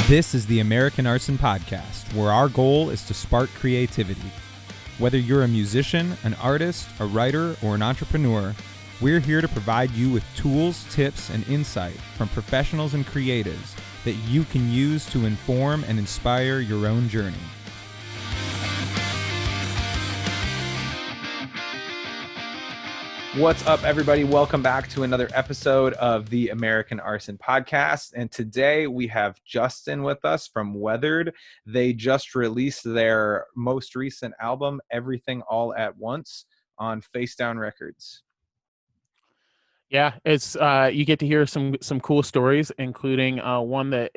This is the American Arson podcast, where our goal is to spark creativity. Whether you're a musician, an artist, a writer, or an entrepreneur, we're here to provide you with tools, tips, and insight from professionals and creatives that you can use to inform and inspire your own journey. What's up, everybody? Welcome back to another episode of the American Arson podcast. And today we have Justin with us from Weathered. They just released their most recent album, Everything All at Once, on Facedown Records. Yeah, it's you get to hear some cool stories, including one that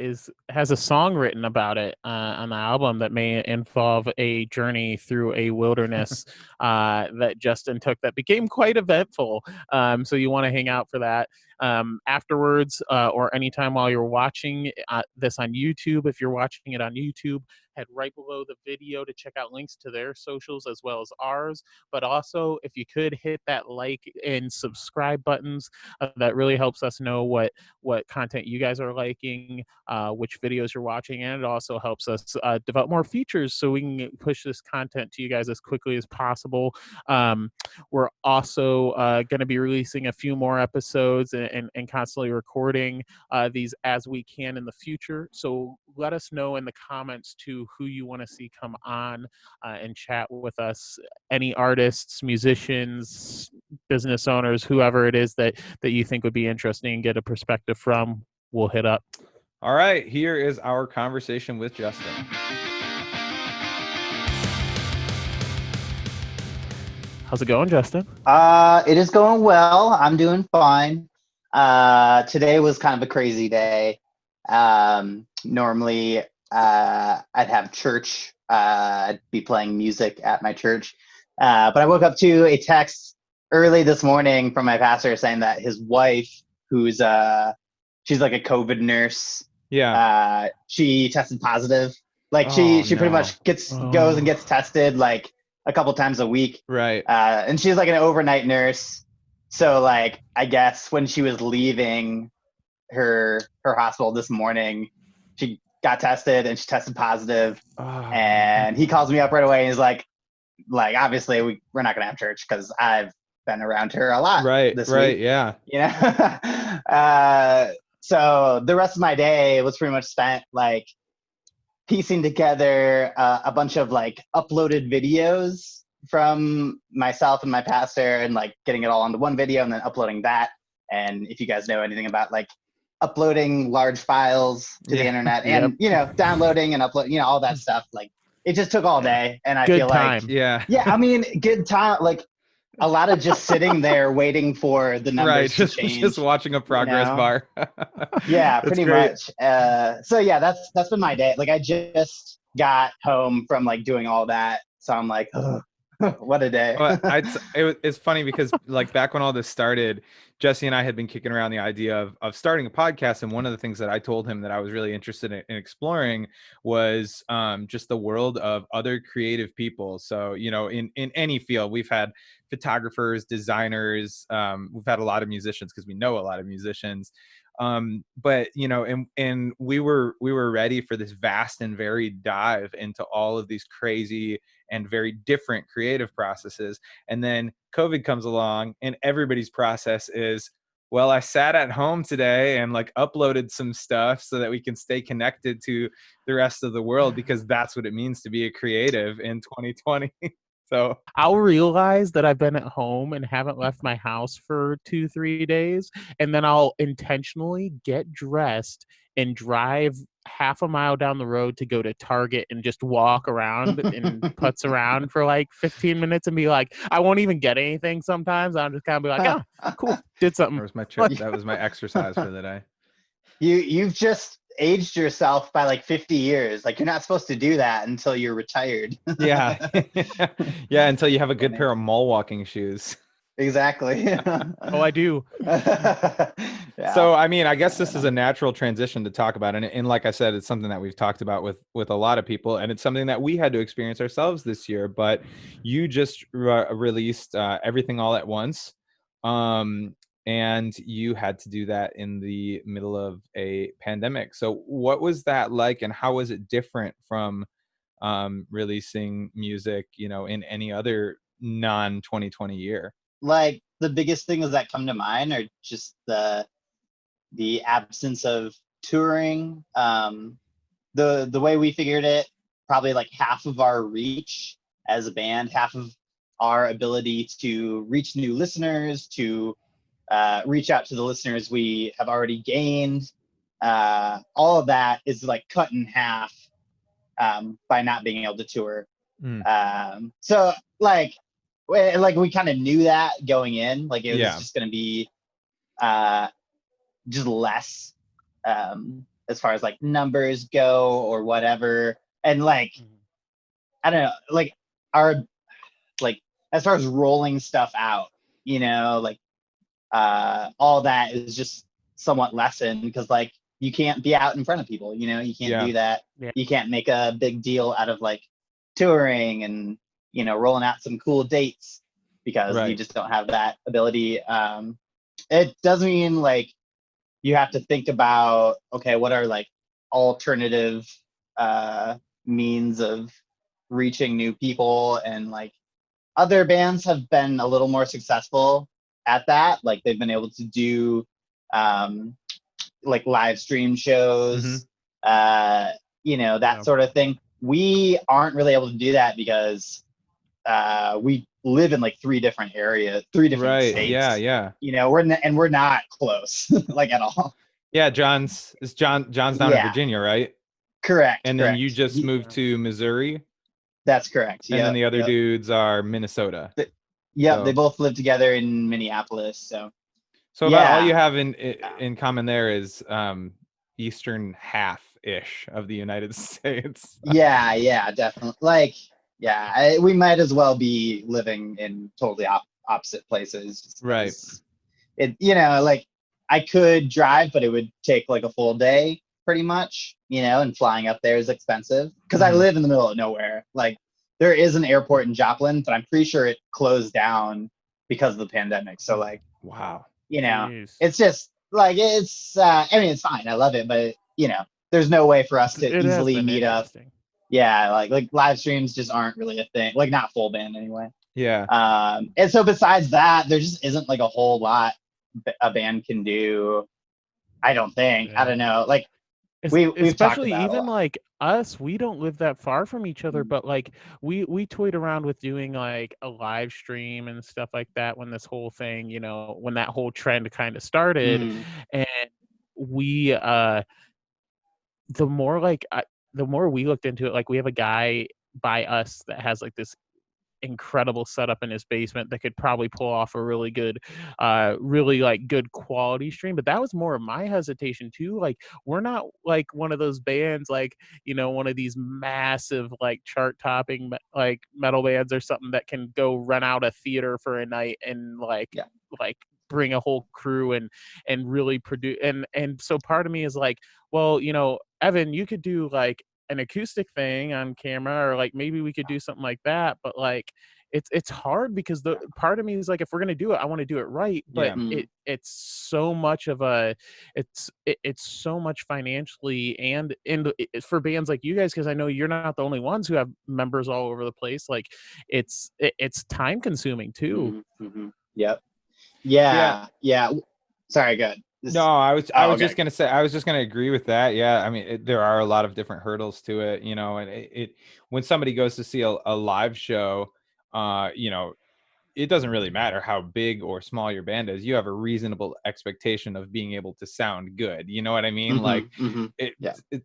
has a song written about it on the album that may involve a journey through a wilderness that Justin took that became quite eventful. So you want to hang out for that afterwards or anytime while you're watching this on YouTube. If you're watching it on YouTube, head right below the video to check out links to their socials as well as ours. But also, if you could hit that like and subscribe buttons, that really helps us know what content you guys are liking, which videos you're watching, and it also helps us develop more features so we can push this content to you guys as quickly as possible. We're also going to be releasing a few more episodes and constantly recording these as we can in the future. So let us know in the comments too who you want to see come on and chat with us. Any artists, musicians, business owners, whoever it is that you think would be interesting and get a perspective from, we'll hit up. All right, here is our conversation with Justin. How's it going, Justin? It is going well. I'm doing fine. Today was kind of a crazy day. Normally, I'd have church. I'd be playing music at my church. But I woke up to a text early this morning from my pastor saying that his wife, who's she's like a COVID nurse. Yeah. She tested positive. Like she pretty much goes and gets tested like a couple times a week. Right. And she's like an overnight nurse. So like, I guess when she was leaving her hospital this morning, she got tested and she tested positive. And he calls me up right away and he's like obviously we're not gonna have church because I've been around her a lot this week. Yeah. You know? So the rest of my day was pretty much spent like piecing together a bunch of like uploaded videos from myself and my pastor and like getting it all onto one video and then uploading that. And if you guys know anything about like uploading large files to the internet and, you know, downloading and upload, you know, all that stuff, like it just took all day. And I feel like, I mean, good time. Like a lot of just sitting there waiting for the numbers to change. Just watching a progress bar. Yeah, pretty much. So yeah, that's been my day. Like I just got home from like doing all that. So I'm like, oh, what a day. Well, it's funny because like back when all this started, Jesse and I had been kicking around the idea of starting a podcast. And one of the things that I told him that I was really interested in exploring was just the world of other creative people. So, you know, in any field, we've had photographers, designers, we've had a lot of musicians because we know a lot of musicians. But you know, and we were ready for this vast and varied dive into all of these crazy and very different creative processes. And then COVID comes along and everybody's process is, well, I sat at home today and like uploaded some stuff so that we can stay connected to the rest of the world, because that's what it means to be a creative in 2020. So I'll realize that I've been at home and haven't left my house for 2-3 days. And then I'll intentionally get dressed and drive half a mile down the road to go to Target and just walk around and putz around for like 15 minutes and be like, I won't even get anything sometimes. I'll just kind of be like, oh, cool, did something. That was my trip. That was my exercise for the day. You've just aged yourself by like 50 years. Like you're not supposed to do that until you're retired. Yeah. Yeah, until you have a good pair of mall walking shoes. Exactly. Oh, I do. Yeah. So, I mean, I guess this is a natural transition to talk about. And like I said, it's something that we've talked about with a lot of people. And it's something that we had to experience ourselves this year. But you just released Everything All at Once. and you had to do that in the middle of a pandemic. So what was that like, and how was it different from releasing music, in any other non 2020 year? Like the biggest things that come to mind are just the absence of touring. The way we figured it, probably like half of our reach as a band, half of our ability to reach new listeners, to reach out to the listeners we have already gained. All of that is like cut in half by not being able to tour. So like we kind of knew that going in, like it was just going to be just less as far as like numbers go or whatever. And like, I don't know, like our, like as far as rolling stuff out, like all that is just somewhat lessened because like you can't be out in front of people, you can't do that. You can't make a big deal out of like touring and rolling out some cool dates because you just don't have that ability. It does mean like you have to think about, okay, what are like alternative means of reaching new people, and like other bands have been a little more successful at that. Like they've been able to do like live stream shows, that sort of thing. We aren't really able to do that because we live in like three different states. We're not close like at all. John's down in Virginia, right? Correct. And then you just moved to Missouri. That's correct. And then the other dudes are Minnesota. They both live together in Minneapolis. So about all you have in common there is eastern half-ish of the United States. Yeah, definitely. Like, we might as well be living in totally opposite places. Right. It, like I could drive, but it would take like a full day pretty much, and flying up there is expensive because I live in the middle of nowhere. Like there is an airport in Joplin, but I'm pretty sure it closed down because of the pandemic. So like, wow, it's just like, it's, it's fine. I love it, but there's no way for us to easily meet up. Yeah. Like live streams just aren't really a thing, like not full band anyway. Yeah. And so besides that, there just isn't like a whole lot a band can do. I don't think, I don't know. Like, we've especially even like us, we don't live that far from each other, but like we toyed around with doing like a live stream and stuff like that when this whole thing, when that whole trend kind of started. And we the more we looked into it, like we have a guy by us that has like this incredible setup in his basement that could probably pull off a really good really like good quality stream. But that was more of my hesitation too. Like we're not like one of those bands like one of these massive like chart topping like metal bands or something that can go rent out a theater for a night and like bring a whole crew and really produce. And so part of me is like, well, Evan, you could do like an acoustic thing on camera, or like maybe we could do something like that. But like it's hard because the part of me is like, if we're gonna do it, I want to do it right. But it's so much of a it's so much financially and for bands like you guys, because I know you're not the only ones who have members all over the place. Like it's time consuming too. Yep. Yeah. Sorry, good. No, I was just gonna say, I was just gonna agree with that. Yeah, I mean, there are a lot of different hurdles to it, and it when somebody goes to see a live show, it doesn't really matter how big or small your band is. You have a reasonable expectation of being able to sound good. You know what I mean?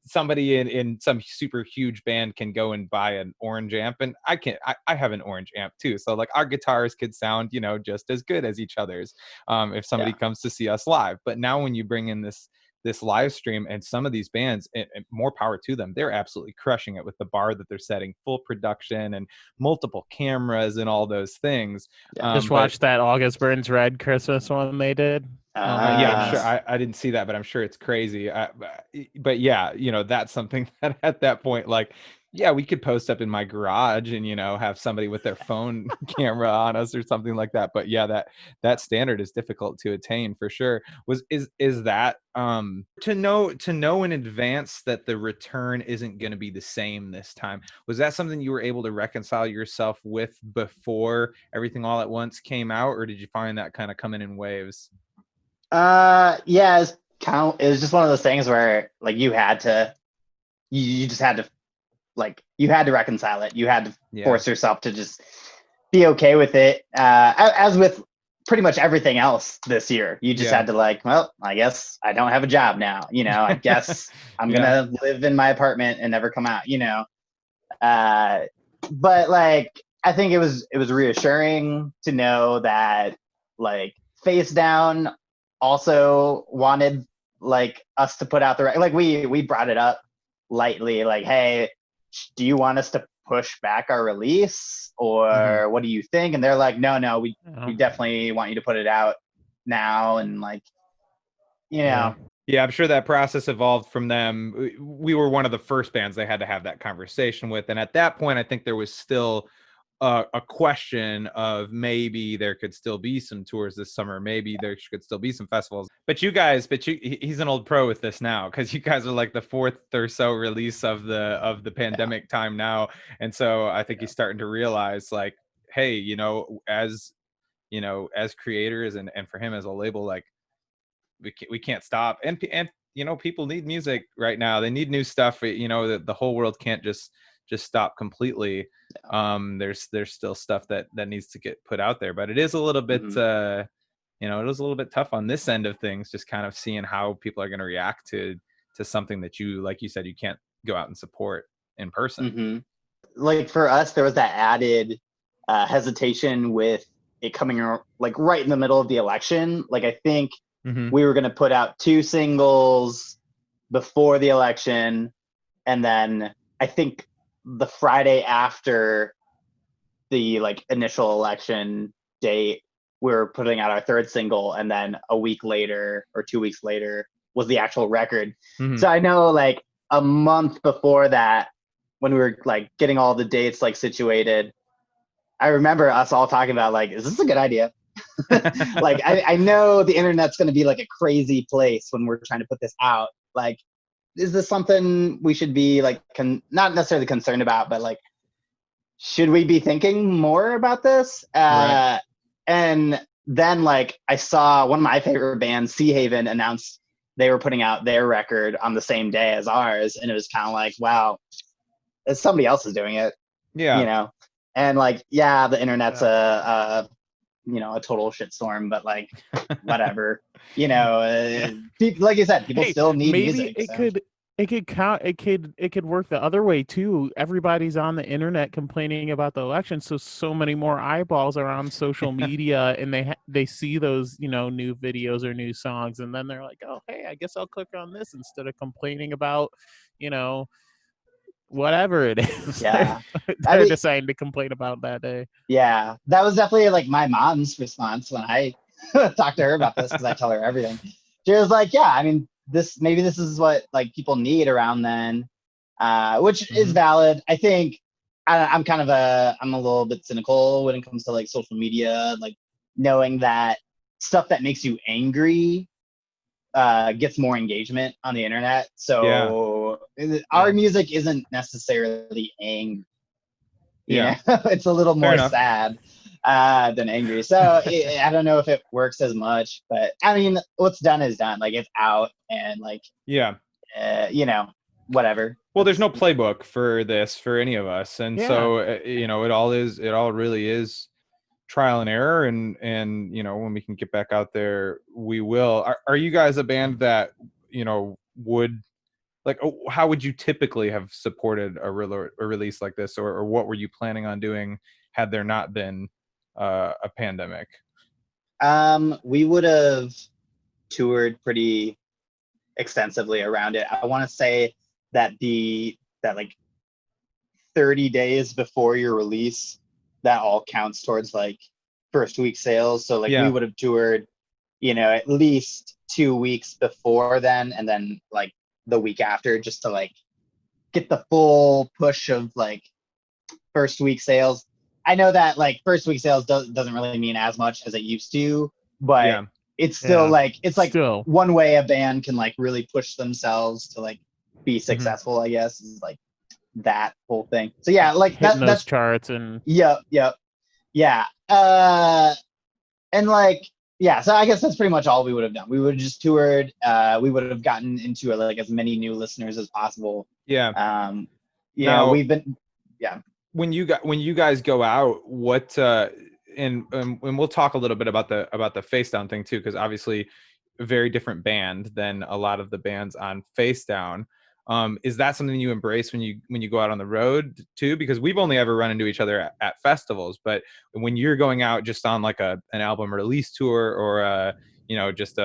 Somebody in some super huge band can go and buy an orange amp, and I have an orange amp too. So like our guitars could sound, just as good as each other's if somebody comes to see us live. But now when you bring in this live stream, and some of these bands, and more power to them, they're absolutely crushing it with the bar that they're setting, full production and multiple cameras and all those things. Just watch that August Burns Red Christmas one they did. I'm sure I didn't see that, but I'm sure it's crazy. But yeah, that's something that at that point, like Yeah, we could post up in my garage and, have somebody with their phone camera on us or something like that. But yeah, that standard is difficult to attain for sure. Is that to know in advance that the return isn't going to be the same this time? Was that something you were able to reconcile yourself with before Everything All at Once came out, or did you find that kind of coming in waves? Yeah, it was just one of those things where like you just had to, like, you had to reconcile it. You had to Yeah. force yourself to just be okay with it. As with pretty much everything else this year, you just had to, like, well, I guess I don't have a job now. I guess I'm gonna live in my apartment and never come out. But like, I think it was reassuring to know that, like, Facedown also wanted, like, us to put out like, we brought it up lightly, like, hey, do you want us to push back our release, or what do you think? And they're like, no, we definitely want you to put it out now. And like, Yeah, I'm sure that process evolved from them. We were one of the first bands they had to have that conversation with, and at that point I think there was still a question of maybe there could still be some tours this summer, maybe there could still be some festivals. But he's an old pro with this now, because you guys are like the fourth or so release of the pandemic time now, and so I think he's starting to realize, like, hey, as as creators, and for him as a label, like, we can't stop, and people need music right now. They need new stuff. The whole world can't just stop completely. There's still stuff that needs to get put out there, but it is a little bit it is a little bit tough on this end of things, just kind of seeing how people are going to react to something that like you said, you can't go out and support in person. Like, for us, there was that added hesitation with it coming like right in the middle of the election. Like, I think we were going to put out 2 singles before the election, and then I think the Friday after the, like, initial election date, we were putting out our 3rd single, and then a week later or 2 weeks later was the actual record. So I know, like, a month before that, when we were, like, getting all the dates, like, situated, I remember us all talking about, like, is this a good idea? Like, I know the internet's going to be like a crazy place when we're trying to put this out. Like, is this something we should be, like, not necessarily concerned about, but, like, should we be thinking more about this? Right. And then, like, I saw one of my favorite bands, Sea Haven, announce they were putting out their record on the same day as ours, and it was kind of like, wow, somebody else is doing it. Yeah. And, like, yeah, the internet's a total shitstorm, but, like, whatever. Like you said, people still need music. It could work the other way too. Everybody's on the internet complaining about the election, so many more eyeballs are on social media, and they see those new videos or new songs, and then they're like, oh, hey, I guess I'll click on this instead of complaining about whatever it is. Yeah. they're deciding to complain about that day. Yeah, that was definitely, like, my mom's response when I talked to her about this, because I tell her everything. She was like, yeah, I mean, maybe this is what, like, people need around then, which is valid. I think I'm a little bit cynical when it comes to, like, social media, like, knowing that stuff that makes you angry gets more engagement on the internet. So our music isn't necessarily angry. It's a little more sad than angry. So I don't know if it works as much, but I mean, what's done is done. Like, it's out, and, like, whatever. Well, there's no playbook for this for any of us, and so it all really is trial and error, and when we can get back out there, we will. Are you guys a band that would, like, how would you typically have supported a release like this, or what were you planning on doing had there not been a pandemic? We would have toured pretty extensively around it. I want to say that like 30 days before your release, that all counts towards, like, first week sales. So, like, we would have toured, at least 2 weeks before then, and then, like, the week after, just to, like, get the full push of like first week sales. I know that like first week sales doesn't really mean as much as it used to, but it's still like it's like one way a band can like really push themselves to like be successful, I guess, is like that whole thing. So yeah, like hitting those charts and yeah. And like so I guess that's pretty much all we would have done. We would have just toured. We would have gotten into like as many new listeners as possible. Yeah. Now, we've been when you guys go out, what and we'll talk a little bit about the Facedown thing too, because obviously a very different band than a lot of the bands on Facedown. Is that something you embrace when you go out on the road too? Because we've only ever run into each other at festivals, but when you're going out just on like an album release tour or just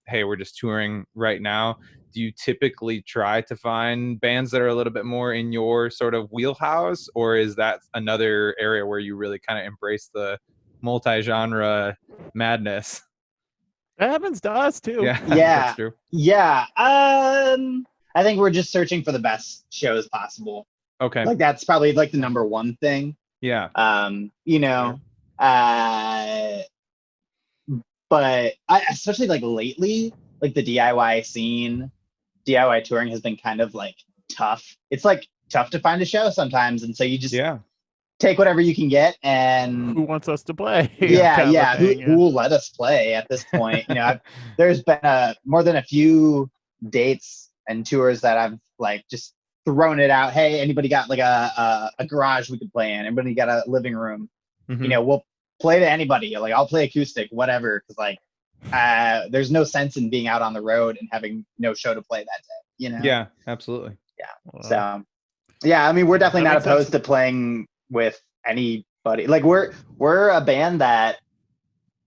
hey, we're just touring right now, do you typically try to find bands that are a little bit more in your sort of wheelhouse, or is that another area where you really kind of embrace the multi-genre madness? That happens to us too. Yeah. That's true. Yeah. I think we're just searching for the best shows possible. Okay. Like that's probably like the number one thing. Yeah. But especially like lately, like the DIY scene, DIY touring has been kind of like tough. It's like tough to find a show sometimes, and so you just take whatever you can get. And who wants us to play? Who will let us play at this point? There's been more than a few dates and tours that I've like just thrown it out. Hey, anybody got like a garage we could play in? Anybody got a living room? We'll play to anybody. Like I'll play acoustic, whatever. Because like there's no sense in being out on the road and having no show to play that day. Yeah, absolutely. Yeah. Wow. So I mean, we're definitely not opposed to playing with anybody. Like we're a band that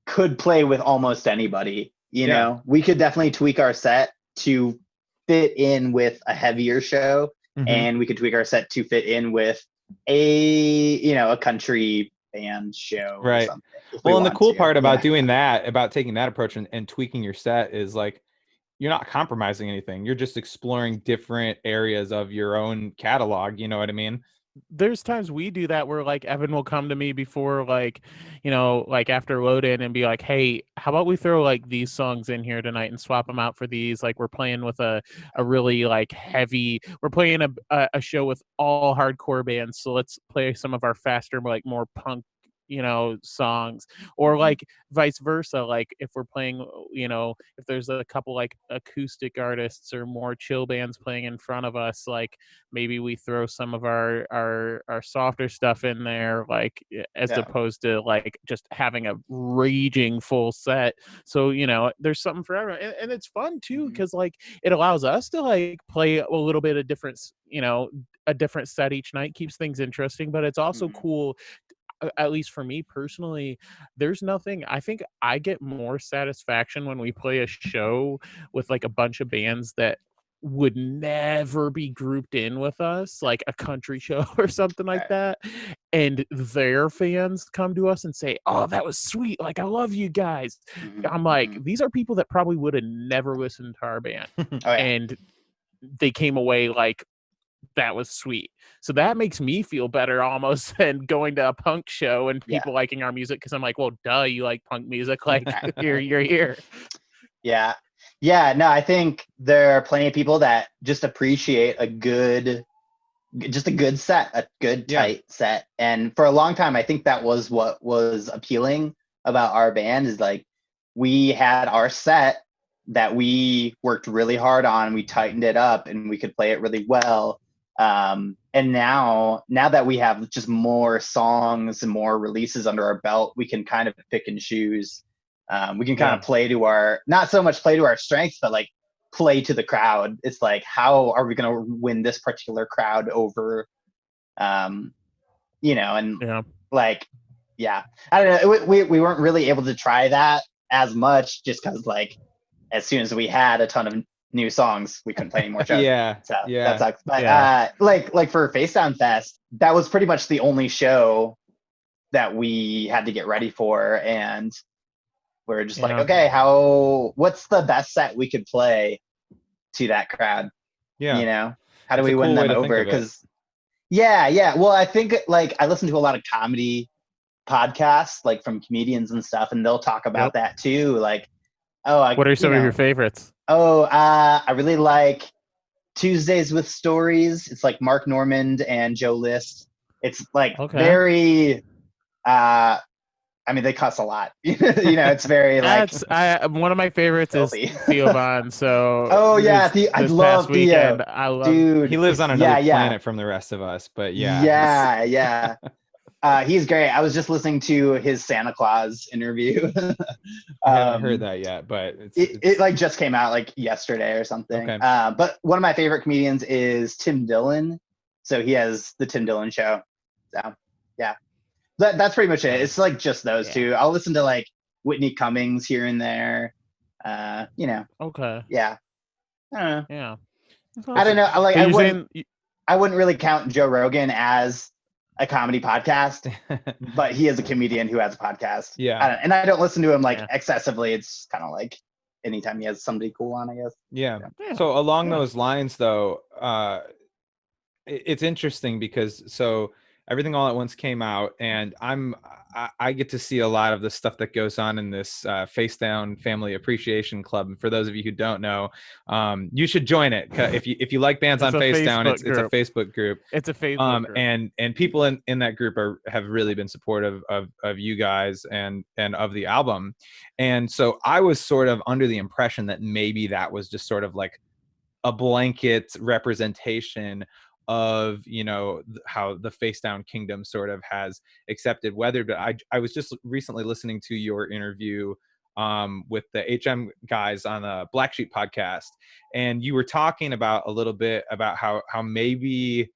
could play with almost anybody. You know, we could definitely tweak our set to fit in with a heavier show, and we could tweak our set to fit in with a country band show, right? Or something, well, and the cool part about doing that, about taking that approach and tweaking your set, is like you're not compromising anything. You're just exploring different areas of your own catalog. You know what I mean? There's times we do that where like Evan will come to me before like after load in and be like, hey, how about we throw like these songs in here tonight and swap them out for these? Like we're playing with a really like heavy, we're playing a show with all hardcore bands, so let's play some of our faster, like more punk songs, or like vice versa. Like if we're playing, if there's a couple like acoustic artists or more chill bands playing in front of us, like maybe we throw some of our softer stuff in there, like as opposed to like just having a raging full set. So there's something for everyone, and it's fun too, because like it allows us to like play a little bit of different, a different set each night, keeps things interesting. But it's also cool, at least for me personally, there's nothing, I think I get more satisfaction when we play a show with like a bunch of bands that would never be grouped in with us, like a country show or something like that, and their fans come to us and say, oh, that was sweet, like I love you guys. I'm like, these are people that probably would have never listened to our band. And they came away like, that was sweet. So that makes me feel better almost than going to a punk show and people liking our music, because I'm like, well, duh, you like punk music, like you're here. No, I think there are plenty of people that just appreciate a good set, a good tight set. And for a long time, I think that was what was appealing about our band, is like we had our set that we worked really hard on, we tightened it up, and we could play it really well. And now that we have just more songs and more releases under our belt, we can kind of pick and choose. We can kind of play to our, not so much play to our strengths, but like play to the crowd. It's like, how are we going to win this particular crowd over? And like, I don't know. We weren't really able to try that as much, just because like as soon as we had a ton of new songs, we couldn't play any more shows. That sucks. But like for Facedown Fest, that was pretty much the only show that we had to get ready for, and we're just like, okay, what's the best set we could play to that crowd? how do It's we a win cool way them to think over? of it. Because yeah. Well, I think like I listen to a lot of comedy podcasts, like from comedians and stuff, and they'll talk about that too. Like, What are some of your favorites? I really like Tuesdays with Stories. It's like Mark Normand and Joe List. It's like very I mean, they cuss a lot. It's very like. One of my favorites filthy. is Theo Von. So I love Theo. Dude, he lives on another planet from the rest of us, but yeah. He's great. I was just listening to his Santa Claus interview. I haven't heard that yet, but it like just came out like yesterday or something. Okay. But one of my favorite comedians is Tim Dillon. So he has the Tim Dillon Show. So yeah. That's pretty much it. It's like just those two. I'll listen to like Whitney Cummings here and there. Okay. Yeah. I don't know. Yeah. I don't know. Like I wouldn't really count Joe Rogan as a comedy podcast, but he is a comedian who has a podcast. Yeah. And I don't listen to him like excessively. It's kind of like anytime he has somebody cool on, I guess. Yeah. So along those lines though, it's interesting because Everything All at Once came out, and I get to see a lot of the stuff that goes on in this Facedown Family Appreciation Club. And for those of you who don't know, you should join it. If you like bands on Facedown, it's a Facebook group. It's a Facebook group. And people in that group have really been supportive of you guys and of the album. And so I was sort of under the impression that maybe that was just sort of like a blanket representation of how the Facedown Kingdom sort of has accepted Weathered. But I was just recently listening to your interview with the HM guys on the Black Sheep podcast, and you were talking about a little bit about how maybe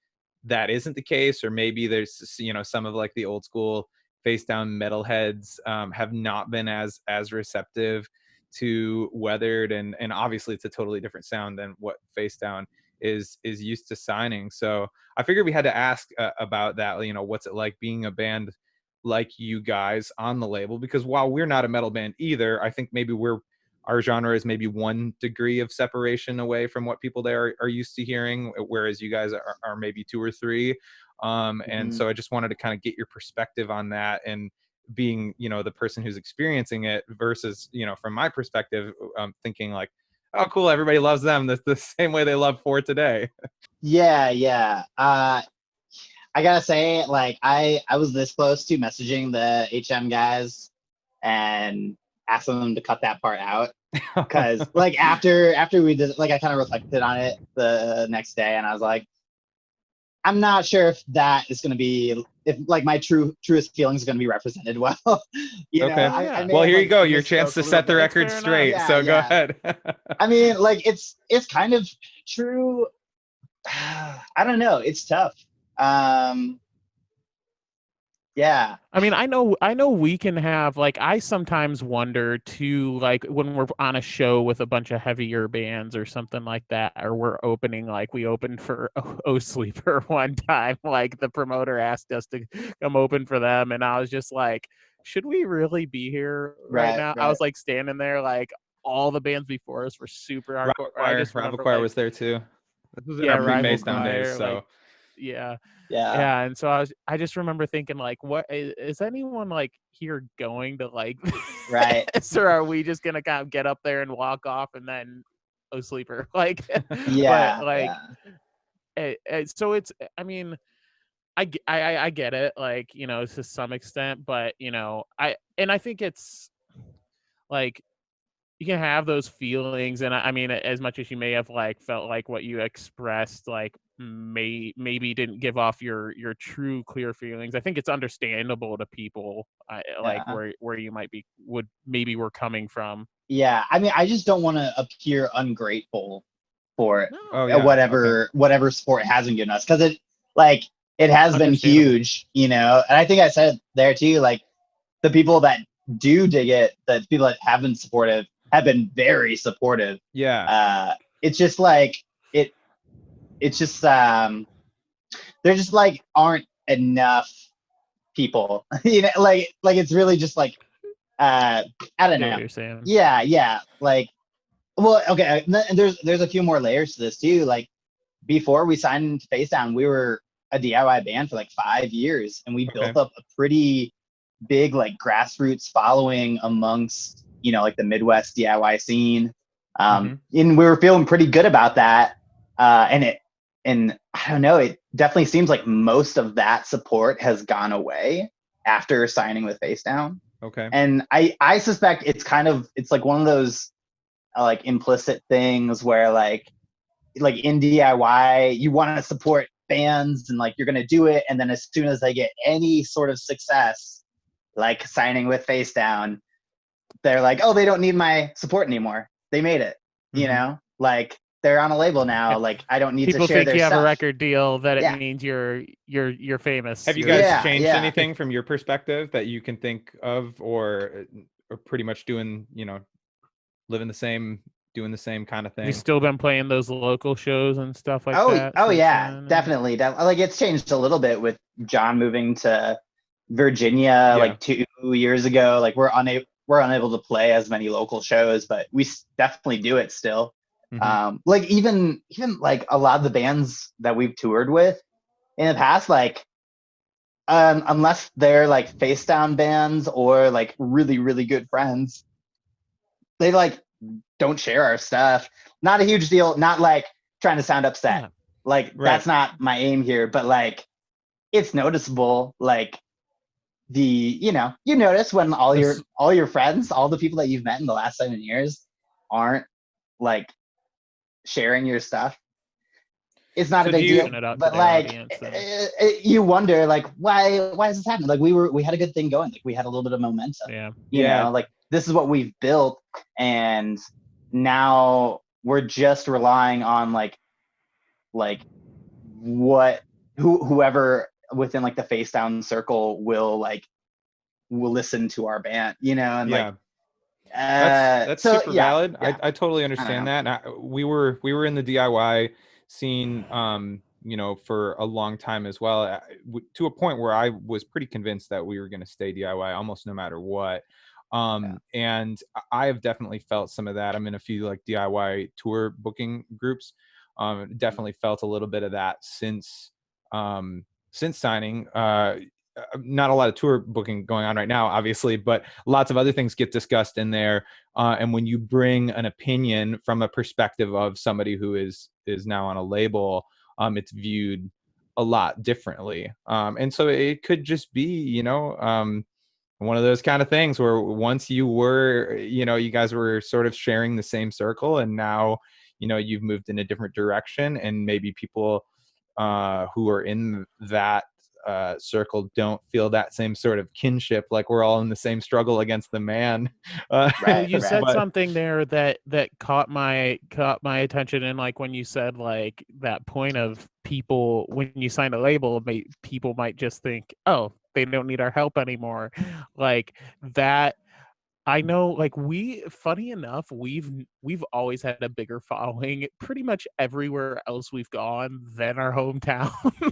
that isn't the case, or maybe there's some of like the old school Facedown metalheads have not been as receptive to Weathered, and obviously it's a totally different sound than what Facedown is used to signing. So I figured we had to ask about that. What's it like being a band like you guys on the label? Because while we're not a metal band either, I think maybe our genre is maybe 1 degree of separation away from what people there are used to hearing, whereas you guys are maybe 2 or 3. And so I just wanted to kind of get your perspective on that, and being the person who's experiencing it versus from my perspective, thinking like, oh, cool, everybody loves them the same way they love For Today. Yeah. I gotta say, like, I was this close to messaging the HM guys and asking them to cut that part out. Because, like, after we did, like, I kind of reflected on it the next day, and I was like, I'm not sure if that is going to be, if like my truest feelings are going to be represented well. Okay. Well, here you go. Your chance to set the record straight. Go ahead. I mean, like it's kind of true. I don't know. It's tough. Yeah. I mean, I know we can have, like, I sometimes wonder too, like when we're on a show with a bunch of heavier bands or something like that, or we're opening, like we opened for Oh Sleeper one time, like the promoter asked us to come open for them, and I was just like, should we really be here right now? I was like standing there, like all the bands before us were super hardcore. Rival Choir was there too. This was in our pre-Facedown days, so like, yeah, and so I just remember thinking, like, what is anyone like here going to like this, or are we just gonna kind of get up there and walk off and then Sleeper, like, so it's, I mean, I get it, like, to some extent, but I think it's like you can have those feelings, and I mean, as much as you may have like felt like what you expressed like maybe didn't give off your true clear feelings, I think it's understandable to people like where you maybe we're coming from. Yeah, I mean, I just don't want to appear ungrateful for whatever sport hasn't given us, because it has been huge, and I think I said there too, like the people that do dig it, the people that have been supportive have been very supportive. It's just like it's just there just like aren't enough people, like it's really just like I don't know what you're saying. Yeah, like, well, okay, and there's a few more layers to this too. Like before we signed into Facedown, we were a DIY band for like 5 years, and we built up a pretty big like grassroots following amongst, like the Midwest DIY scene. And we were feeling pretty good about that. And I don't know, it definitely seems like most of that support has gone away after signing with Facedown. Okay. And I suspect it's like one of those like implicit things where like in DIY, you want to support bands and like you're going to do it. And then as soon as they get any sort of success, like signing with Facedown, they're like, oh, they don't need my support anymore. They made it, like they're on a label now. Like I don't need People to share think their you have stuff. a record deal that it means you're famous. Have you guys changed anything from your perspective that you can think of, or pretty much doing, living the same, doing the same kind of thing? You still been playing those local shows and stuff like that? Oh yeah, definitely. Like it's changed a little bit with John moving to Virginia like 2 years ago. Like we're unable to play as many local shows, but we definitely do it still. Like even like a lot of the bands that we've toured with in the past, like unless they're like Facedown bands or like really, really good friends, they like don't share our stuff. Not a huge deal, not like trying to sound upset. Like that's not my aim here, but like it's noticeable. Like you notice when all your friends, all the people that you've met in the last 7 years aren't like sharing your stuff. It's not a big deal, but like you wonder like why is this happening? Like we had a good thing going, like we had a little bit of momentum. You know, like this is what we've built, and now we're just relying on like whoever within like the Facedown circle will listen to our band, and like that's so, super valid. I totally understand that. And we were in the DIY scene for a long time as well, to a point where I was pretty convinced that we were going to stay DIY almost no matter what. And I have definitely felt some of that. I'm in a few like DIY tour booking groups. Definitely felt a little bit of that since signing. Not a lot of tour booking going on right now, obviously, but lots of other things get discussed in there. And when you bring an opinion from a perspective of somebody who is now on a label, it's viewed a lot differently. And so it could just be, one of those kind of things where once you were, you guys were sort of sharing the same circle, and now, you've moved in a different direction, and maybe people who are in that circle don't feel that same sort of kinship, like we're all in the same struggle against the man. You said something there that caught my attention, and like when you said like that point of people, when you sign a label, people might just think, oh, they don't need our help anymore, like that. I know, like funny enough, we've always had a bigger following pretty much everywhere else we've gone than our hometown.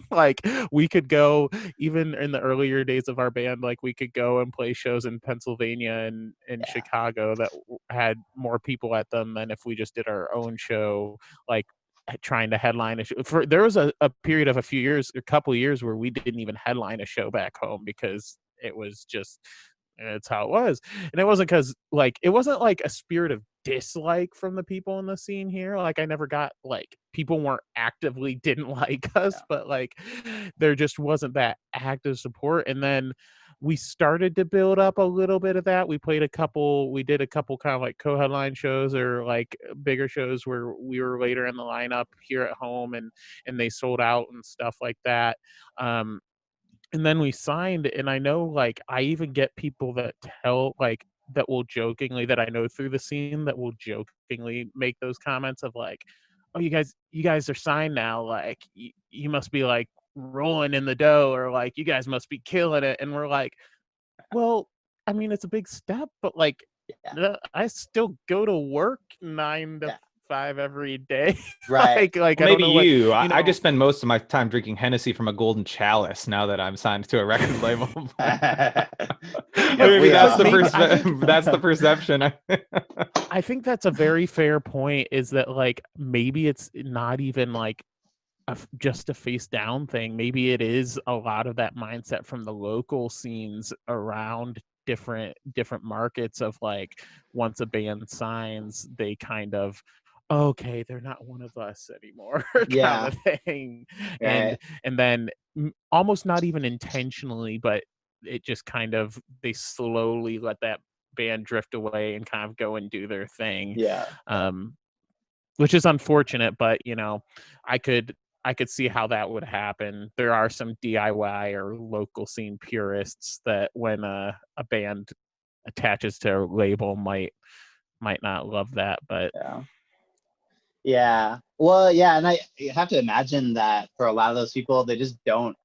Like we could go, even in the earlier days of our band, like we could go and play shows in Pennsylvania and in Chicago that had more people at them than if we just did our own show, like trying to headline a show. There was a period of a couple of years where we didn't even headline a show back home because it was just, it's how it was. And it wasn't because like it wasn't like a spirit of dislike from the people in the scene here. Like I never got like people weren't actively didn't like us, but like there just wasn't that active support. And then we started to build up a little bit of that. We did a couple kind of like co-headline shows or like bigger shows where we were later in the lineup here at home, and they sold out and stuff like that. And then we signed, and I know like I even get people that tell like that will jokingly, that I know through the scene, that will jokingly make those comments of like, oh, you guys are signed now, like you must be like rolling in the dough, or like you guys must be killing it. And we're like, well, I mean, it's a big step, but like I still go to work 9 to 5 every day. Right. Like well, maybe I just spend most of my time drinking Hennessy from a golden chalice now that I'm signed to a record label. Maybe that's the perception. I think that's a very fair point, is that like maybe it's not even like just a face down thing. Maybe it is a lot of that mindset from the local scenes around different markets of like, once a band signs, they kind of, okay, they're not one of us anymore, kind of thing. Right. And then almost not even intentionally, but it just kind of, they slowly let that band drift away and kind of go and do their thing. Yeah. Which is unfortunate, but I could see how that would happen. There are some DIY or local scene purists that when a band attaches to a label might not love that, but yeah. Well, yeah, and I have to imagine that for a lot of those people, they just don't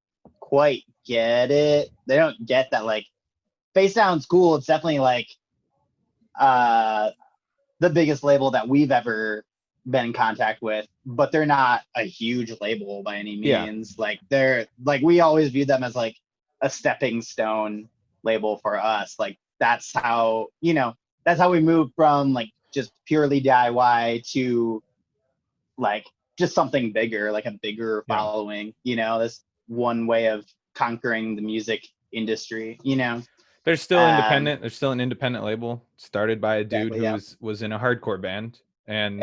quite get it. They don't get that like Facedown's cool. It's definitely like the biggest label that we've ever been in contact with, but they're not a huge label by any means. Like they're like, we always view them as like a stepping stone label for us. Like that's how we moved from like just purely DIY to like just something bigger, like a bigger following. That's one way of conquering the music industry. They're still independent. They're still an independent label started by a dude who was in a hardcore band. And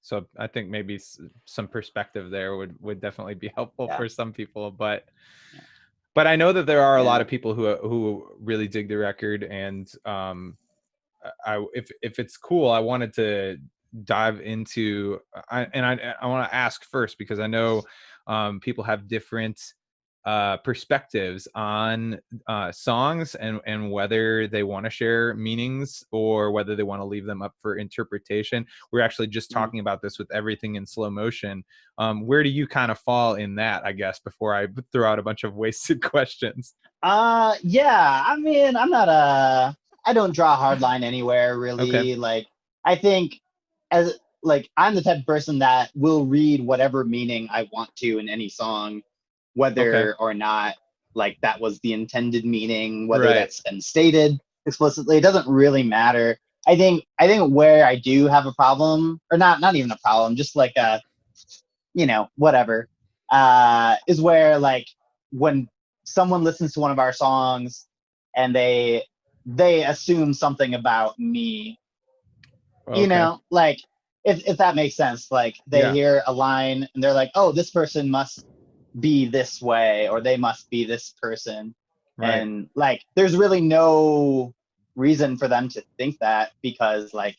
so I think maybe some perspective there would definitely be helpful for some people, but I know that there are a lot of people who really dig the record, and if it's cool, I wanted to dive into I want to ask first, because I know people have different perspectives on songs and whether they want to share meanings or whether they want to leave them up for interpretation. We're actually just talking about this with Everything in Slow Motion. Where do you kind of fall in that, I guess, before I throw out a bunch of wasted questions? Yeah, I mean, I don't draw a hard line anywhere really. Okay. Like I think I'm the type of person that will read whatever meaning I want to in any song, whether or not like that was the intended meaning, whether that's been stated explicitly. It doesn't really matter. I think where I do have a problem, or not even a problem, just like whatever, is where like when someone listens to one of our songs and they assume something about me, like if that makes sense. Like they hear a line and they're like, oh, this person must be this way, or they must be this person. And like there's really no reason for them to think that, because like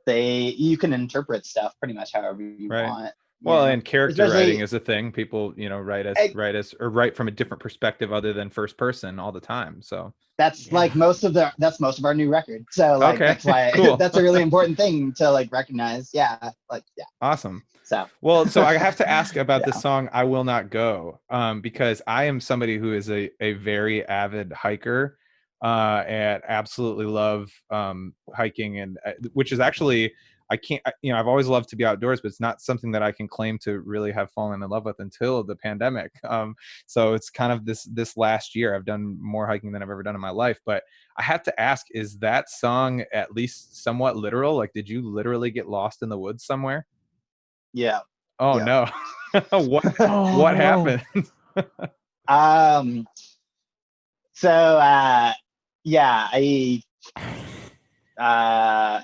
you can interpret stuff pretty much however you want. Well, and character writing is a thing. People, write from a different perspective other than first person all the time. So that's like most of our new record. So like that's why that's a really important thing to like recognize. Awesome. So I have to ask about the song "I Will Not Go," because I am somebody who is a very avid hiker, and absolutely love hiking, and which is actually, I can't, I've always loved to be outdoors, but it's not something that I can claim to really have fallen in love with until the pandemic. So it's kind of this last year I've done more hiking than I've ever done in my life. But I have to ask, is that song at least somewhat literal? Like, did you literally get lost in the woods somewhere? Yeah. Oh no. What happened? I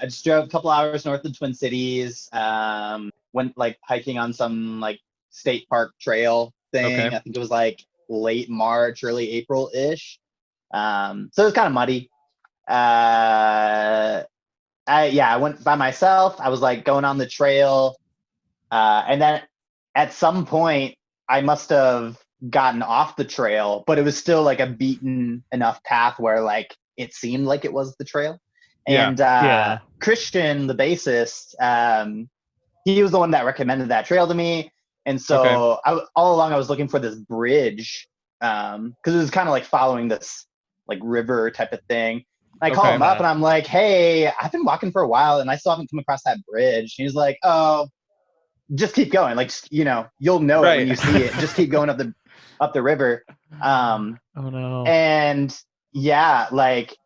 just drove a couple hours north of Twin Cities, went like hiking on some like state park trail thing. I think it was like late March, early April-ish. So it was kind of muddy. I went by myself. I was like going on the trail. And then at some point I must have gotten off the trail, but it was still like a beaten enough path where like it seemed like it was the trail. And Christian, the bassist, he was the one that recommended that trail to me. And so all along I was looking for this bridge, because it was kind of like following this like river type of thing. And I called him up and I'm like, hey, I've been walking for a while and I still haven't come across that bridge. And he's like, oh, just keep going. Like, you'll know it when you see it. Just keep going up the river. Oh no. And like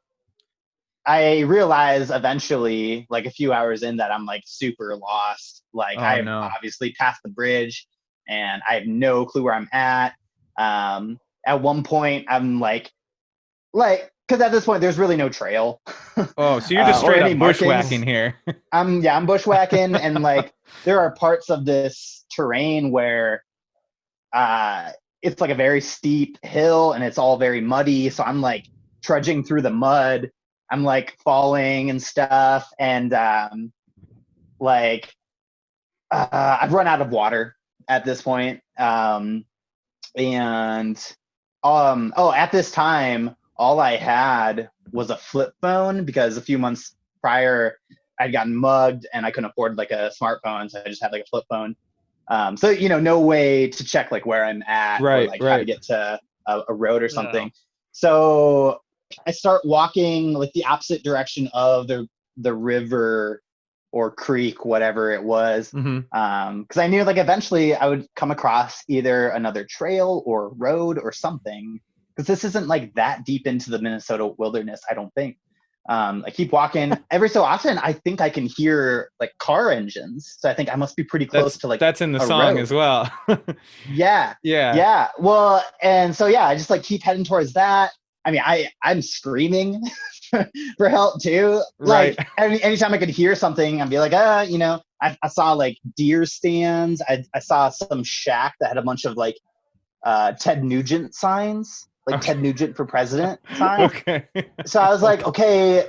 I realize eventually, like a few hours in, that I'm like super lost. Like I've obviously passed the bridge and I have no clue where I'm at. At one point I'm like, because at this point there's really no trail. Oh, so you're just straight up bushwhacking here. I'm bushwhacking, and like there are parts of this terrain where it's like a very steep hill and it's all very muddy. So I'm like trudging through the mud. I'm like falling and stuff, and I've run out of water at this point. At this time, all I had was a flip phone, because a few months prior I'd gotten mugged and I couldn't afford like a smartphone, so I just had like a flip phone. So no way to check like where I'm at, or like how to get to a road or something. So I start walking like the opposite direction of the river or creek, whatever it was. Because I knew like eventually I would come across either another trail or road or something, because this isn't like that deep into the Minnesota wilderness, I don't think. I keep walking. Every so often I think I can hear like car engines, so I think I must be pretty close to like that's in the song road as well. yeah well, and so I just like keep heading towards that. I mean, I'm screaming for help too. Right. Like anytime I could hear something, I'd be like, I saw like deer stands. I saw some shack that had a bunch of like Ted Nugent signs, like Ted Nugent for president signs. Okay. So I was like, okay,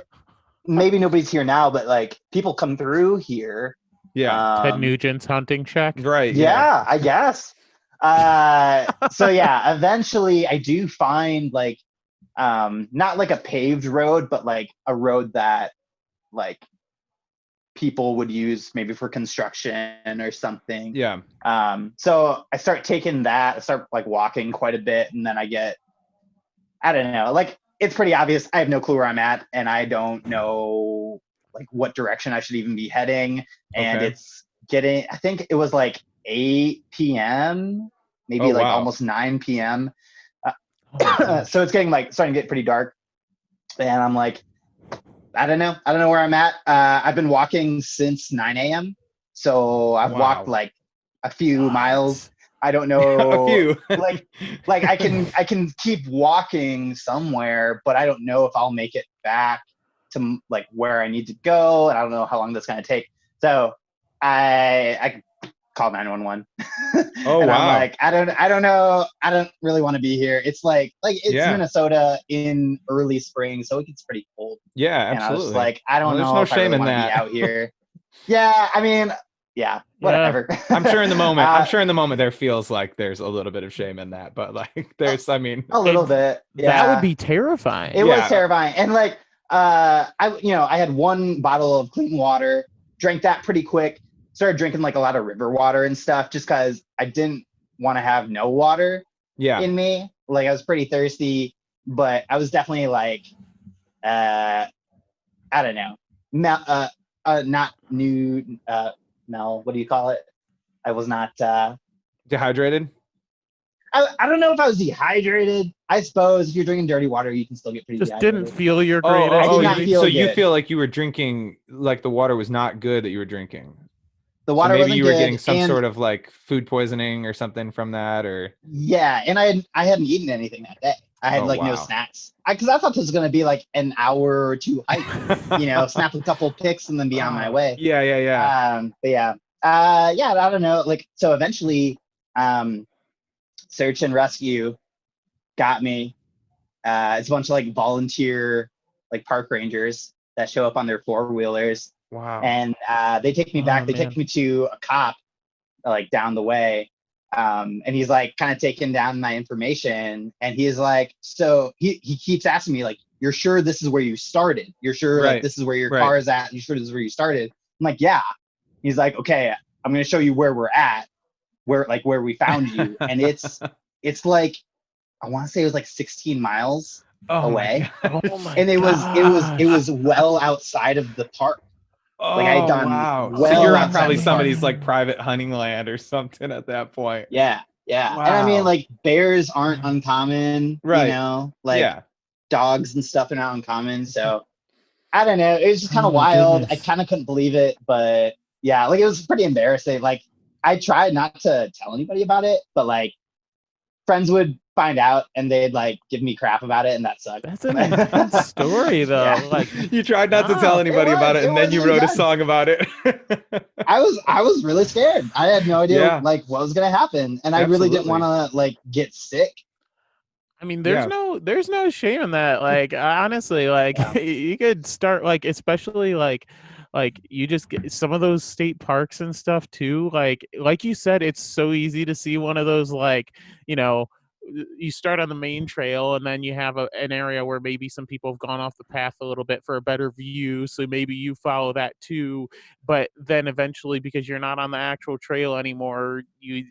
maybe nobody's here now, but like people come through here. Yeah. Ted Nugent's hunting shack. Right. Yeah, I guess. So eventually I do find like not like a paved road, but like a road that like people would use maybe for construction or something. Yeah. So I start taking that, I start like walking quite a bit, and then I don't know, like it's pretty obvious I have no clue where I'm at, and I don't know like what direction I should even be heading. And it's getting, I think it was like 8 p.m, maybe almost 9 p.m. So it's getting like starting to get pretty dark, and I'm like, I don't know where I'm at. I've been walking since 9 a.m. So I've walked like a few miles. I don't know. A few. like I can keep walking somewhere, but I don't know if I'll make it back to like where I need to go, and I don't know how long that's gonna take. So I called 911. Oh, and wow. I'm like, I don't know. I don't really want to be here. It's like it's Minnesota in early spring, so it gets pretty cold. Yeah, absolutely. And I was like, I don't know. There's no shame in want that. To be out here. Yeah, I mean, whatever. I'm sure in the moment there feels like there's a little bit of shame in that, but like there's, I mean, a little bit. Yeah. That would be terrifying. It was terrifying. And like I had one bottle of clean water, drank that pretty quick, started drinking like a lot of river water and stuff, just because I didn't want to have no water in me. Like I was pretty thirsty, but I was definitely like I don't know, not new Mel, what do you call it? I was not dehydrated. I don't know if I was dehydrated. I suppose if you're drinking dirty water, you can still get pretty dehydrated. Didn't feel your greatest. You feel like you were drinking, like the water was not good that you were drinking. The water maybe wasn't you were good, getting some sort of like food poisoning or something from that, or and I hadn't eaten anything that day. I had no snacks, because I thought this was gonna be like an hour or two hike. Snap a couple pics and then be on my way. But I don't know. Like, so eventually, search and rescue got me. It's a bunch of like volunteer like park rangers that show up on their 4-wheelers. Wow. And they take me back. They take me to a cop like down the way. And he's like kind of taking down my information. And he's like, so he keeps asking me like, you're sure this is where you started? You're sure like this is where your car is at? You sure this is where you started? I'm like, yeah. He's like, okay, I'm going to show you where we're at, where we found you. And it's like, I want to say it was like 16 miles away. And it was well outside of the park. Like I had done so you're on probably somebody's like private hunting land or something at that point. Wow. And I mean, like bears aren't uncommon, like dogs and stuff are not uncommon. So I don't know. It was just kind Oh of my wild. I goodness. kind of couldn't believe it, but yeah, like it was pretty embarrassing. Like I tried not to tell anybody about it, but like friends would find out and they'd like give me crap about it, and that sucked. That's an intense story, Yeah, though. Like, You tried not to tell wow. anybody about it, it and then was you wrote a intense. song about it. I was really scared. I had no idea Yeah, like what was gonna happen, and I really didn't want absolutely. to like get sick. I mean, Yeah. there's no shame in that. Like, honestly, like Yeah, you could start like, especially like you just get some of those state parks and stuff too. Like you said, it's so easy to see one of those, like, you know, you start on the main trail and then you have an area where maybe some people have gone off the path a little bit for a better view, so maybe you follow that too. But then eventually, because you're not on the actual trail anymore, you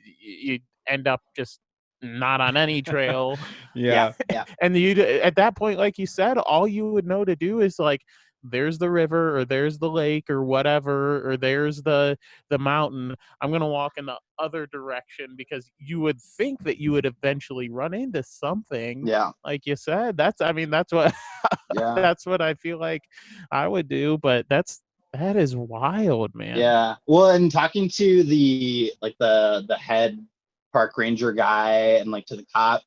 end up just not on any trail. yeah, Yeah. yeah, And you, at that point, like you said, all you would know to do is like, there's the river, or there's the lake, or whatever, or there's the mountain. I'm gonna walk in the other direction, because you would think that you would eventually run into something. yeah, Like you said, I mean, that's what yeah, that's what I feel like I would do. But that is wild, man. yeah. Well, and talking to the like the head park ranger guy and like to the cop,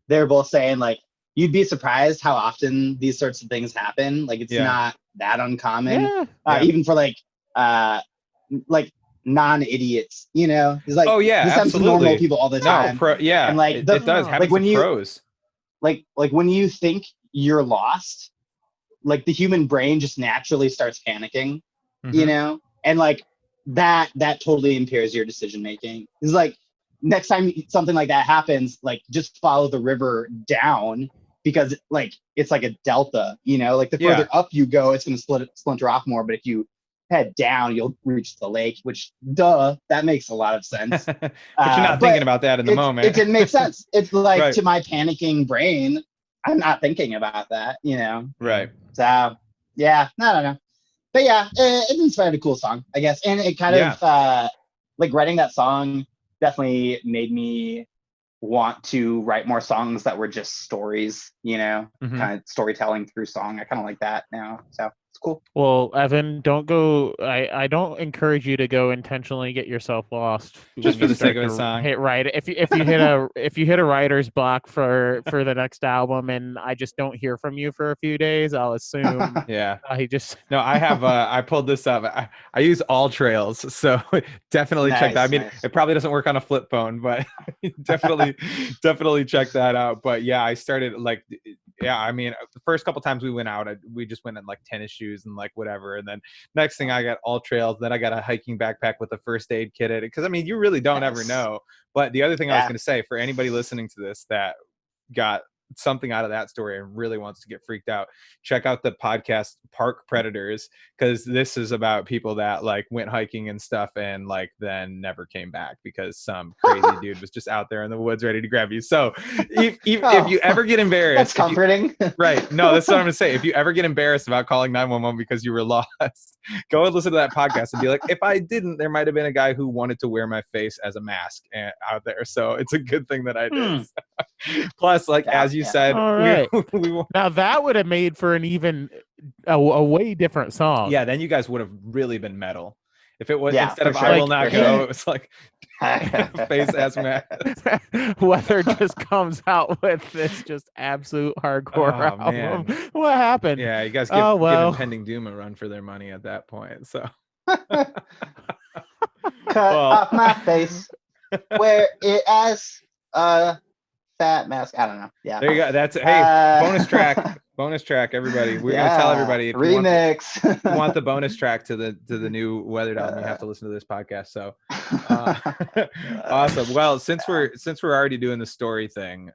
they're both saying like you'd be surprised how often these sorts of things happen. Like it's Yeah. not that uncommon, Yeah. Yeah. even for uh like non-idiots. You know, it's like Oh yeah, this happens to normal absolutely. people all the No, time. yeah, And like it does Oh. happen like when to you pros. like when you think you're lost, like the human brain just naturally starts panicking, you Mhm. know, and like that totally impairs your decision making. It's like next time something like that happens, like just follow the river down, because like it's like a delta, you know, like the Yeah. further up you go, it's going to splinter off more, but if you head down, you'll reach the lake, which duh, that makes a lot of sense. But you're not thinking But about that in the it moment. didn't make sense. It's like Right. to my panicking brain, I'm not thinking about that, you know. Right. So yeah, I don't know, but yeah, it inspired a cool song, I guess, and it kind Yeah. of like writing that song definitely made me want to write more songs that were just stories, you know, Mhm. kind of storytelling through song. I kind of like that now, so it's cool. Well, Evan, don't go. I don't encourage you to go intentionally get yourself lost Just when for you the sake start of a to song. hit write. If you hit a writer's block for the next album, and I just don't hear from you for a few days, I'll assume Yeah. he just. No, I have I pulled this up. I use all trails, so definitely check that. I Nice, mean, nice. it probably doesn't work on a flip phone, but definitely check that out. But yeah, I started like yeah, I mean, the first couple times we went out, we just went in like tennis shoes and like whatever. And then next thing I got all trails, then I got a hiking backpack with a first aid kit in it. Cause I mean, you really don't ever Nice. know. But the other thing I was Yeah. going to say for anybody listening to this that got something out of that story and really wants to get freaked out, check out the podcast Park Predators, because this is about people that like went hiking and stuff and like then never came back because some crazy dude was just out there in the woods ready to grab you. So if you ever get embarrassed, That's comforting. right, no, that's what I'm gonna say, if you ever get embarrassed about calling 911 because you were lost, go and listen to that podcast and be like, if I didn't, there might have been a guy who wanted to wear my face as a mask out there, so it's a good thing that I did. Plus, like as you said, All right. we Now that would have made for an even a way different song. yeah, then you guys would have really been metal. If it was Yeah, instead for of sure, I will Like, not for go, sure. it was like face ass mask. Weather just comes out with this just absolute hardcore Oh, album. man. What happened? Yeah, you guys Oh, give well. Impending Doom a run for their money at that point. So Cut well, off my face, wear it as a fat mask. I don't know. Yeah. there you go. That's hey, bonus track, everybody. We're gonna tell Yeah. everybody if Remix. you want the bonus track to the new Weathered album, you have to listen to this podcast. So awesome. Well, since we're already doing the story thing,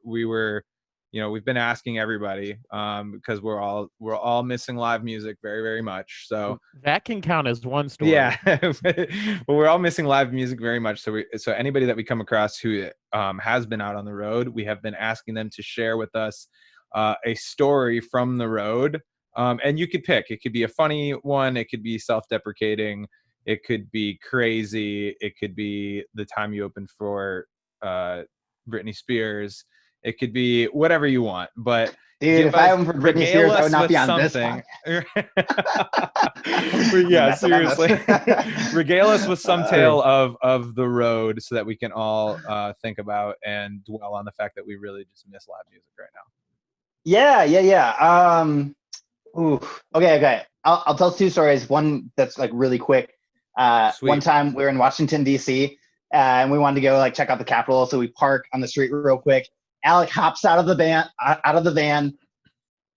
we were, you know, we've been asking everybody because we're all missing live music very, very much. So That can count as one story. yeah, but we're all missing live music very much. So anybody that we come across who has been out on the road, we have been asking them to share with us a story from the road. And you could pick. It could be a funny one. It could be self-deprecating. It could be crazy. It could be the time you opened for Britney Spears. It could be whatever you want. But Dude, if I haven't heard Britney Spears, I would not be on this podcast. Yeah, seriously. Regale us with some tale of the road so that we can all think about and dwell on the fact that we really just miss live music right now. Yeah. Okay. I'll tell 2 stories. One that's like really quick. One time we were in Washington, D.C., and we wanted to go like check out the Capitol. So we park on the street real quick. Alec hops out of the van,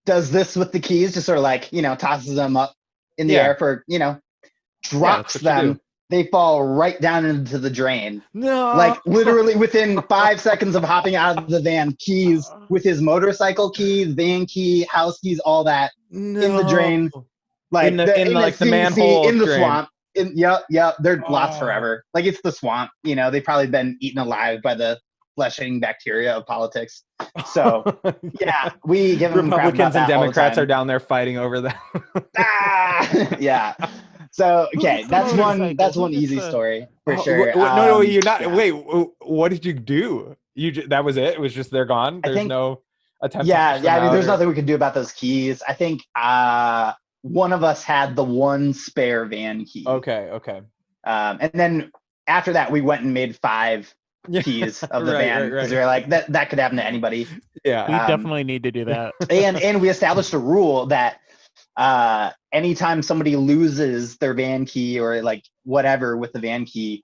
does this with the keys, just sort of like, tosses them up in the air for, drops them. They fall right down into the drain. No. Like literally within 5 seconds of hopping out of the van, keys with his motocycle keys, van key, house keys, all that in the drain. Like in the manhole, in the drain. Swamp. Yep. They're lost forever. Like it's the swamp. They've probably been eaten alive by the flesh-eating bacteria of politics. So yeah, we give them Republicans and Democrats are down there fighting over them. Yeah. So okay, that's one easy story for sure. No, you're not. Wait, what did you do? That was it? It was just they're gone. There's no attempt. Yeah. I mean, there's nothing we could do about those keys. I think one of us had the one spare van key. Okay. And then after that, we went and made 5 keys of the van because we were like that could happen to anybody. Yeah, we definitely need to do that. And we established a rule that anytime somebody loses their van key or like whatever with the van key,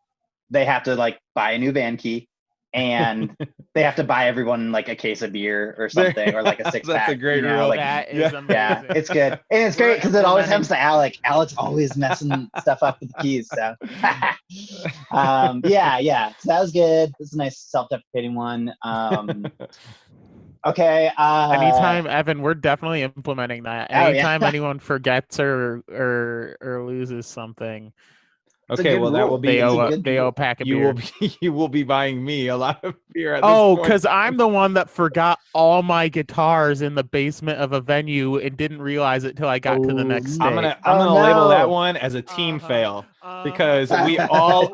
they have to like buy a new van key, and they have to buy everyone like a case of beer or something, or like a 6-pack. That's a great rule. Like, that is amazing. Yeah, it's good. And it's great because it always happens to Alec. Alec's always messing stuff up with the keys. So yeah. So that was good. This is a nice self-deprecating one. Okay. Anytime, Evan, we're definitely implementing that. Anytime anyone forgets or loses something. Okay, well that will be they owe a pack of beer. You will be buying me a lot of beer. Because I'm the one that forgot all my guitars in the basement of a venue and didn't realize it till I got to the next day. I'm gonna label that one as a team fail because we all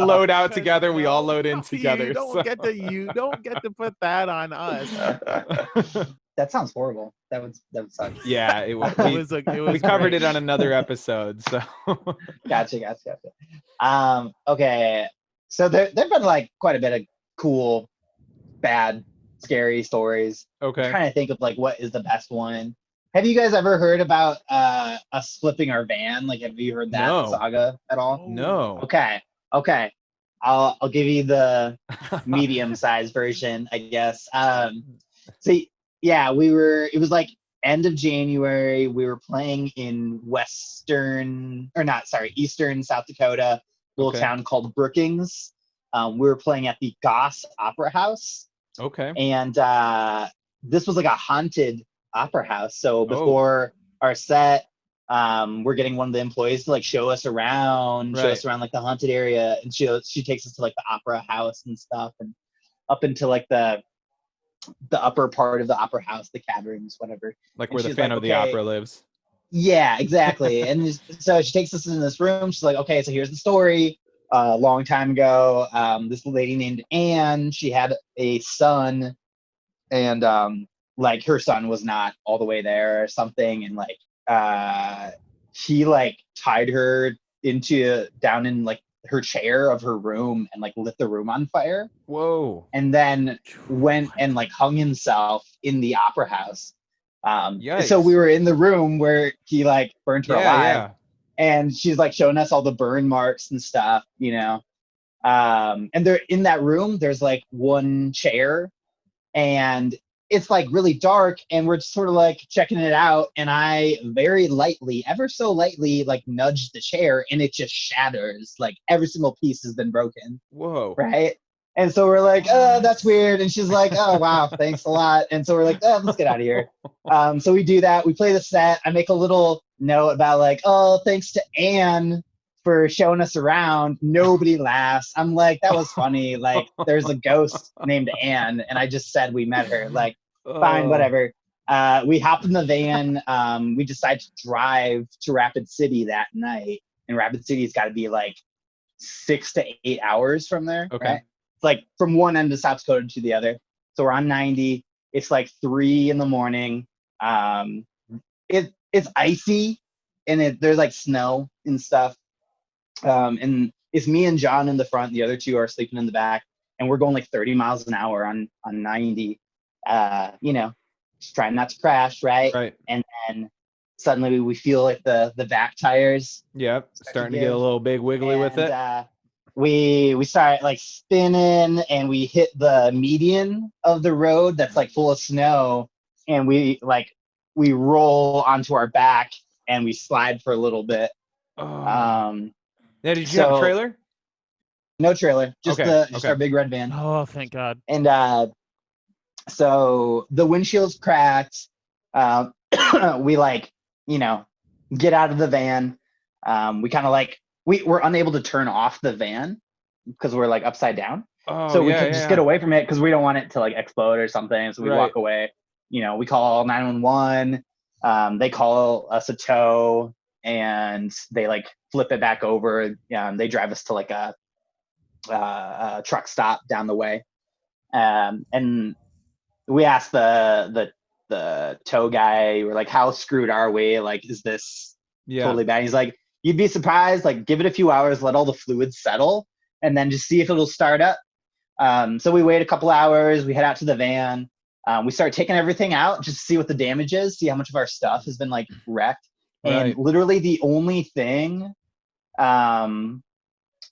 load out together. We all load in together. You don't get to put that on us. That sounds horrible. That would suck. Yeah, it was. We covered it on another episode. So gotcha. Okay, so there've been like quite a bit of cool, bad, scary stories. Okay, I'm trying to think of like what is the best one. Have you guys ever heard about us flipping our van? Like, have you heard that saga at all? No. Okay. I'll give you the medium-sized version, I guess. See. Yeah, it was like end of January. We were playing in eastern South Dakota, little town called Brookings. We were playing at the Goss Opera House. Okay. And this was like a haunted opera house. So before our set, we're getting one of the employees to like show us around like the haunted area. And she takes us to like the opera house and stuff, and up into like the upper part of the opera house, the caverns, whatever. Like where the Phantom of the Opera lives. Yeah, exactly. And so she takes us in this room. She's like, okay, so here's the story. A long time ago, this lady named Anne, she had a son, and like her son was not all the way there or something, and like he like tied her down in like her chair of her room and like lit the room on fire. Whoa. And then went and like hung himself in the opera house. So we were in the room where he like burnt her alive. And she's like showing us all the burn marks and stuff, and they're in that room, there's like one chair, and it's like really dark, and we're just sort of like checking it out, and I very lightly, ever so lightly, like nudged the chair, and it just shatters. Like every single piece has been broken. Whoa. Right? And so we're like, oh, that's weird. And she's like, oh, wow, thanks a lot. And so we're like, oh, let's get out of here. So we do that. We play the set. I make a little note about like, oh, thanks to Anne for showing us around. Nobody laughs. I'm like, that was funny. Like, there's a ghost named Anne, and I just said we met her. Like, fine, whatever. We hop in the van. We decide to drive to Rapid City that night, and Rapid City's got to be like 6 to 8 hours from there. Okay. Right? It's like from one end of South Dakota to the other. So we're on 90. It's like 3 a.m. It's icy, and there's like snow and stuff. And it's me and John in the front. The other two are sleeping in the back, and we're going like 30 miles an hour on 90. Just trying not to crash, right? Right. And then suddenly we feel like the back tires. Yep. Starting to get a little big wiggly with it. We start like spinning, and we hit the median of the road that's like full of snow, and we roll onto our back, and we slide for a little bit. Yeah, did you have a trailer? No trailer, just our big red van. Oh, thank God. And so the windshield's cracked. We get out of the van. We kind of we're unable to turn off the van because we're like upside down. So we can just get away from it because we don't want it to like explode or something. So we walk away. We call 911. They call us a tow, and they like flip it back over. They drive us to like a truck stop down the way. And we asked the tow guy, we're like, how screwed are we? Like, is this totally bad? He's like, you'd be surprised. Like, give it a few hours, let all the fluids settle, and then just see if it'll start up. So we wait a couple hours. We head out to the van. We start taking everything out just to see what the damage is, see how much of our stuff has been like wrecked. And literally the only thing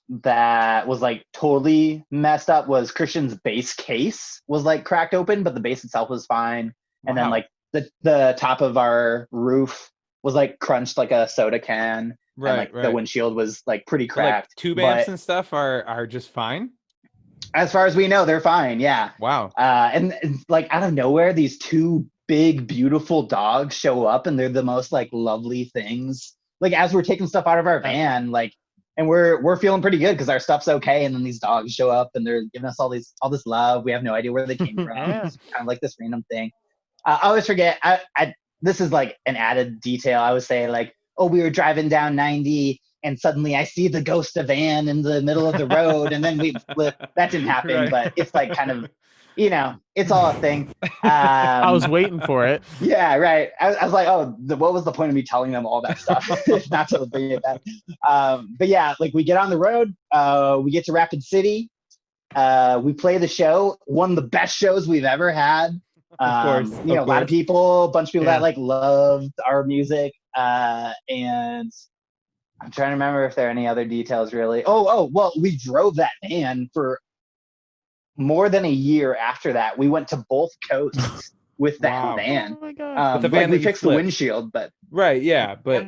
that was like totally messed up was Christian's bass case was like cracked open, but the bass itself was fine. And then like the top of our roof was like crunched like a soda can. And the windshield was like pretty cracked. Like tube amps and stuff are just fine. As far as we know, they're fine. Yeah. Wow. And like out of nowhere, these two big, beautiful dogs show up, and they're the most like lovely things. Like as we're taking stuff out of our van, like, and we're feeling pretty good because our stuff's okay. And then these dogs show up, and they're giving us all this love. We have no idea where they came from. It's kind of like this random thing. I always forget. This is like an added detail. I would say like, oh, we were driving down 90, and suddenly I see the ghost of van in the middle of the road, and then we flip. That didn't happen, but it's like kind of, it's all a thing. I was waiting for it. Yeah, right. I was like, oh, what was the point of me telling them all that stuff? Not to bring it back. But yeah, like we get on the road, we get to Rapid City, we play the show, one of the best shows we've ever had. Of course, a lot of people, a bunch of people that like loved our music, and I'm trying to remember if there are any other details really. Well, we drove that van for more than a year after that. We went to both coasts with that van. Oh my God. The van we that fixed the windshield, but but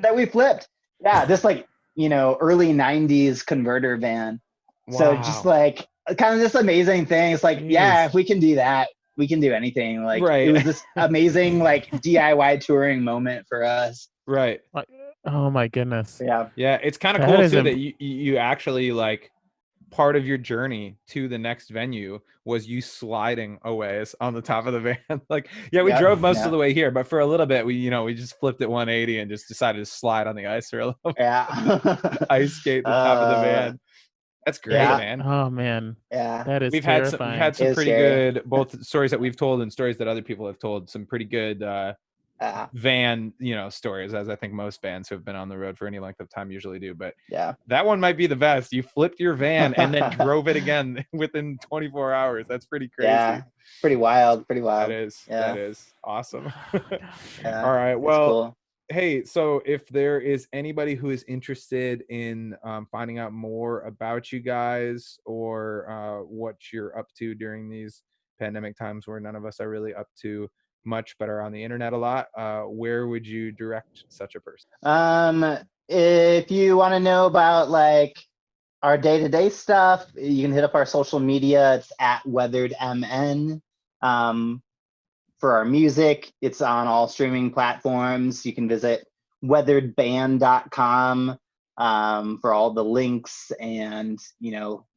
that we flipped. Yeah, this like early 90s converter van. Wow. So just like kind of this amazing thing. It's like, yeah, if we can do that, we can do anything. Like it was this amazing like DIY touring moment for us. Right. Oh my goodness. Yeah. Yeah, it's kind of cool too that you actually like part of your journey to the next venue was you sliding away on the top of the van. Like, we drove most of the way here, but for a little bit we just flipped at 180 and just decided to slide on the ice for a little bit. Yeah. Ice skate the top of the van. That's great, man. Oh man. Yeah. That is we've terrifying. had some pretty good both stories that we've told and stories that other people have told, some pretty good van stories, as I think most bands who have been on the road for any length of time usually do. But that one might be the best. You flipped your van and then drove it again within 24 hours. That's pretty crazy. Yeah, pretty wild. That is awesome. Yeah, all right, well, cool. Hey, so if there is anybody who is interested in finding out more about you guys or what you're up to during these pandemic times where none of us are really up to much but are on the internet a lot, where would you direct such a person? If you want to know about like our day-to-day stuff, you can hit up our social media. It's at weatheredmn. For our music, it's on all streaming platforms. You can visit weatheredband.com for all the links and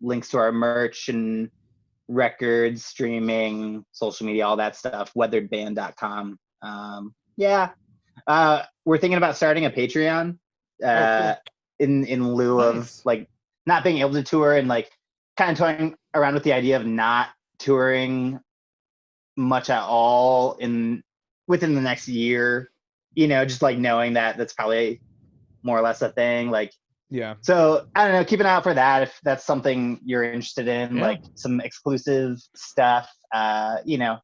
links to our merch and records, streaming, social media, all that stuff. Weatheredband.com. We're thinking about starting a Patreon in lieu of like not being able to tour, and like kind of toying around with the idea of not touring much at all within the next year, you know, just like knowing that that's probably more or less a thing. Like, Yeah. so I don't know, keep an eye out for that if that's something you're interested in, Yeah. like some exclusive stuff, you know.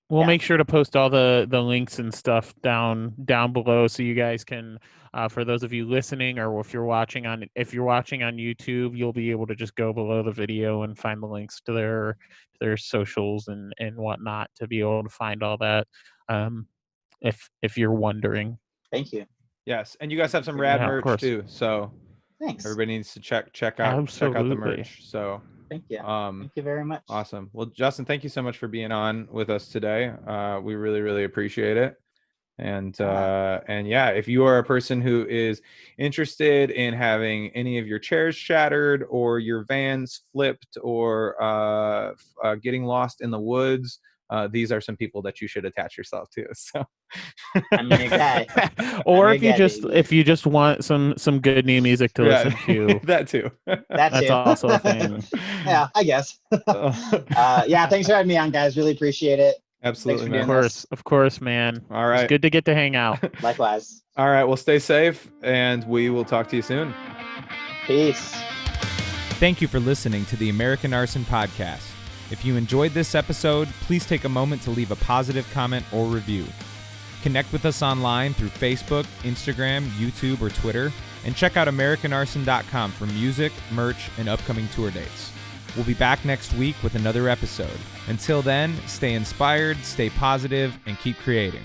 We'll make sure to post all the links and stuff down below, so you guys can, for those of you listening, or if you're watching on YouTube, you'll be able to just go below the video and find the links to their socials and whatnot to be able to find all that. If you're wondering. Thank you. Yes, and you guys have some rad Yeah, of merch course. too. So Thanks. everybody needs to check out the Absolutely. merch. So Thank you. Thank you very much. awesome. Well, Justin, thank you so much for being on with us today. We really, really appreciate it. And yeah, if you are a person who is interested in having any of your chairs shattered or your vans flipped or getting lost in the woods, these are some people that you should attach yourself to. So I'm your guy. Or I'm if your you guy, just baby. if you just want some good new music to listen to, that too. That's that's also a thing. Yeah, I guess. Yeah, thanks for having me on, guys. Really appreciate it. Absolutely, for man. doing Of course, man. All right. It's good to get to hang out. Likewise. All right. Well, stay safe, and we will talk to you soon. Peace. Thank you for listening to the American Arson podcast. If you enjoyed this episode, please take a moment to leave a positive comment or review. Connect with us online through Facebook, Instagram, YouTube, or Twitter, and check out AmericanArson.com for music, merch, and upcoming tour dates. We'll be back next week with another episode. Until then, stay inspired, stay positive, and keep creating.